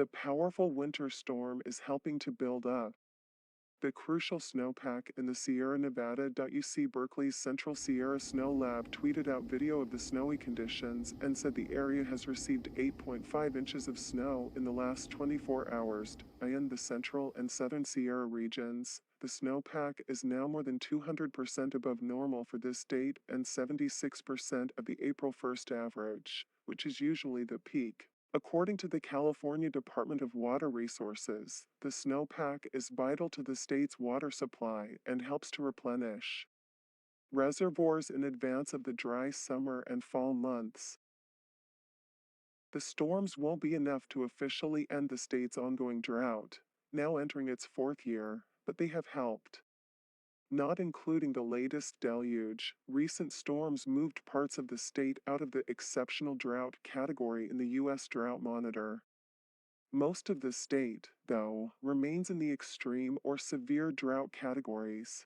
The powerful winter storm is helping to build up the crucial snowpack in the Sierra Nevada. UC Berkeley's Central Sierra Snow Lab tweeted out video of the snowy conditions and said the area has received 8.5 inches of snow in the last 24 hours. In the central and southern Sierra regions, the snowpack is now more than 200% above normal for this date and 76% of the April 1st average, which is usually the peak. According to the California Department of Water Resources, the snowpack is vital to the state's water supply and helps to replenish reservoirs in advance of the dry summer and fall months. The storms won't be enough to officially end the state's ongoing drought, now entering its fourth year, but they have helped. Not including the latest deluge, recent storms moved parts of the state out of the exceptional drought category in the U.S. Drought Monitor. Most of the state, though, remains in the extreme or severe drought categories.